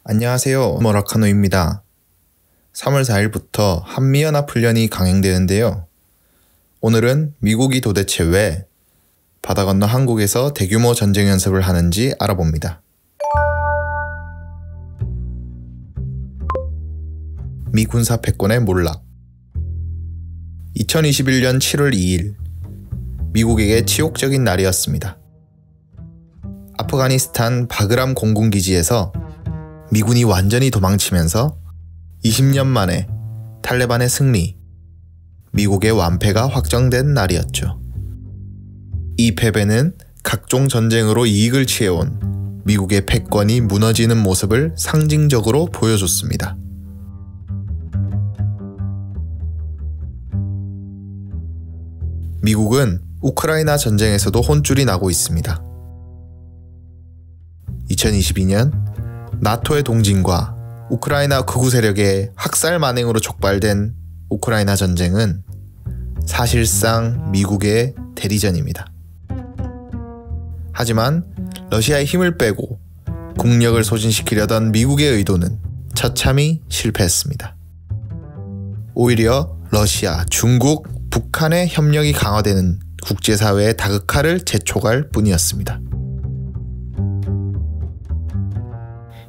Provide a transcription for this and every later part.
안녕하세요. 머라카노입니다. 3월 4일부터 한미연합훈련이 강행되는데요. 오늘은 미국이 도대체 왜 바다 건너 한국에서 대규모 전쟁 연습을 하는지 알아봅니다. 미 군사 패권의 몰락. 2021년 7월 2일 미국에게 치욕적인 날이었습니다. 아프가니스탄 바그람 공군기지에서 미군이 완전히 도망치면서 20년 만에 탈레반의 승리, 미국의 완패가 확정된 날이었죠. 이 패배는 각종 전쟁으로 이익을 취해온 미국의 패권이 무너지는 모습을 상징적으로 보여줬습니다. 미국은 우크라이나 전쟁에서도 혼쭐이 나고 있습니다. 2022년 나토의 동진과 우크라이나 극우 세력의 학살 만행으로 촉발된 우크라이나 전쟁은 사실상 미국의 대리전입니다. 하지만 러시아의 힘을 빼고 국력을 소진시키려던 미국의 의도는 처참히 실패했습니다. 오히려 러시아, 중국, 북한의 협력이 강화되는 국제사회의 다극화를 재촉할 뿐이었습니다.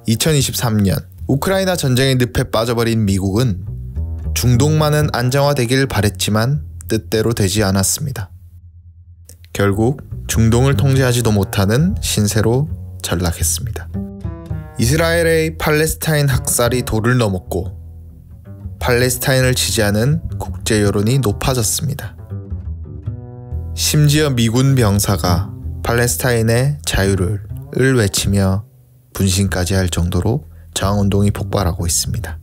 2023년 우크라이나 전쟁의 늪에 빠져버린 미국은 중동만은 안정화되길 바랬지만 뜻대로 되지 않았습니다. 결국 중동을 통제하지도 못하는 신세로 전락했습니다. 이스라엘의 팔레스타인 학살이 도를 넘었고 팔레스타인을 지지하는 국제 여론이 높아졌습니다. 심지어 미군 병사가 팔레스타인의 자유를 외치며 분신까지 할 정도로 저항운동이 폭발하고 있습니다.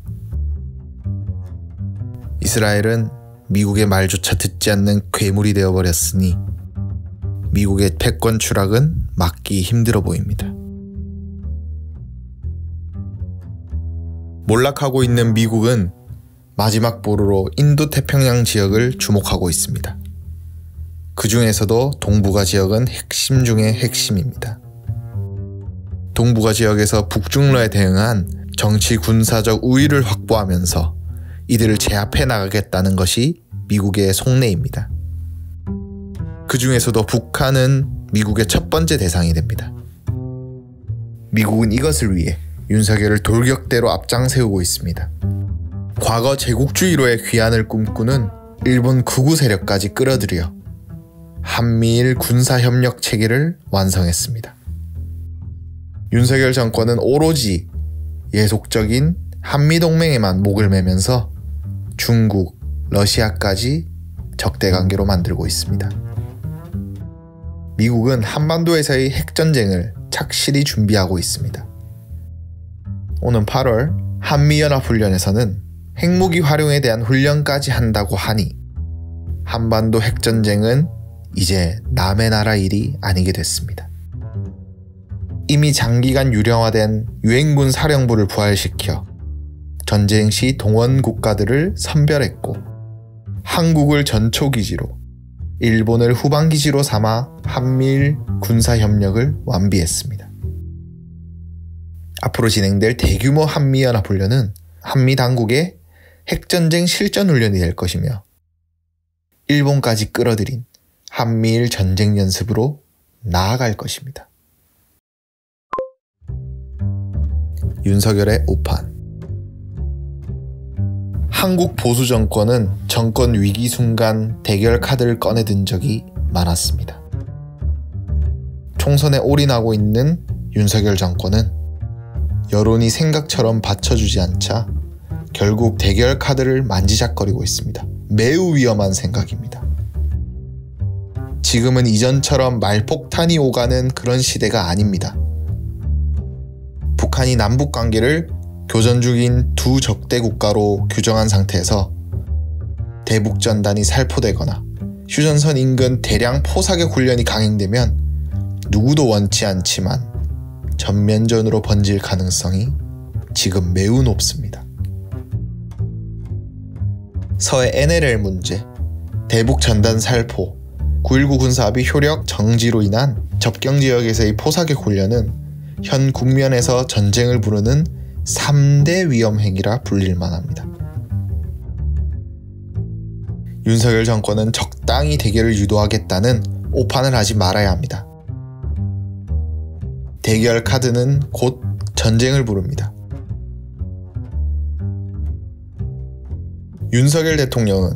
이스라엘은 미국의 말조차 듣지 않는 괴물이 되어버렸으니 미국의 패권 추락은 막기 힘들어 보입니다. 몰락하고 있는 미국은 마지막 보루로 인도태평양 지역을 주목하고 있습니다. 그 중에서도 동북아 지역은 핵심 중의 핵심입니다. 동북아 지역에서 북중러에 대응한 정치 군사적 우위를 확보하면서 이들을 제압해 나가겠다는 것이 미국의 속내입니다. 그 중에서도 북한은 미국의 첫 번째 대상이 됩니다. 미국은 이것을 위해 윤석열을 돌격대로 앞장세우고 있습니다. 과거 제국주의로의 귀환을 꿈꾸는 일본 극우 세력까지 끌어들여 한미일 군사협력 체계를 완성했습니다. 윤석열 정권은 오로지 예속적인 한미동맹에만 목을 매면서 중국, 러시아까지 적대관계로 만들고 있습니다. 미국은 한반도에서의 핵전쟁을 착실히 준비하고 있습니다. 오는 8월 한미연합훈련에서는 핵무기 활용에 대한 훈련까지 한다고 하니 한반도 핵전쟁은 이제 남의 나라 일이 아니게 됐습니다. 이미 장기간 유령화된 유엔군 사령부를 부활시켜 전쟁 시 동원 국가들을 선별했고 한국을 전초기지로 일본을 후방기지로 삼아 한미일 군사협력을 완비했습니다. 앞으로 진행될 대규모 한미연합훈련은 한미 당국의 핵전쟁 실전훈련이 될 것이며 일본까지 끌어들인 한미일 전쟁 연습으로 나아갈 것입니다. 윤석열의 오판. 한국 보수 정권은 정권 위기 순간 대결 카드를 꺼내든 적이 많았습니다. 총선에 올인하고 있는 윤석열 정권은 여론이 생각처럼 받쳐주지 않자 결국 대결 카드를 만지작거리고 있습니다. 매우 위험한 생각입니다. 지금은 이전처럼 말폭탄이 오가는 그런 시대가 아닙니다. 북한이 남북관계를 교전 중인 두 적대 국가로 규정한 상태에서 대북전단이 살포되거나 휴전선 인근 대량 포사격 훈련이 강행되면 누구도 원치 않지만 전면전으로 번질 가능성이 지금 매우 높습니다. 서해 NLL 문제, 대북전단 살포, 9.19 군사합의 효력 정지로 인한 접경지역에서의 포사격 훈련은 현 국면에서 전쟁을 부르는 3대 위험 행위라 불릴 만합니다. 윤석열 정권은 적당히 대결을 유도하겠다는 오판을 하지 말아야 합니다. 대결 카드는 곧 전쟁을 부릅니다. 윤석열 대통령은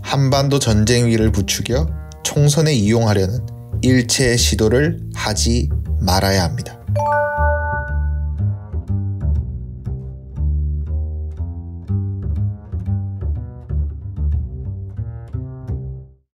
한반도 전쟁 위를 부추겨 총선에 이용하려는 일체의 시도를 하지 말아야 합니다.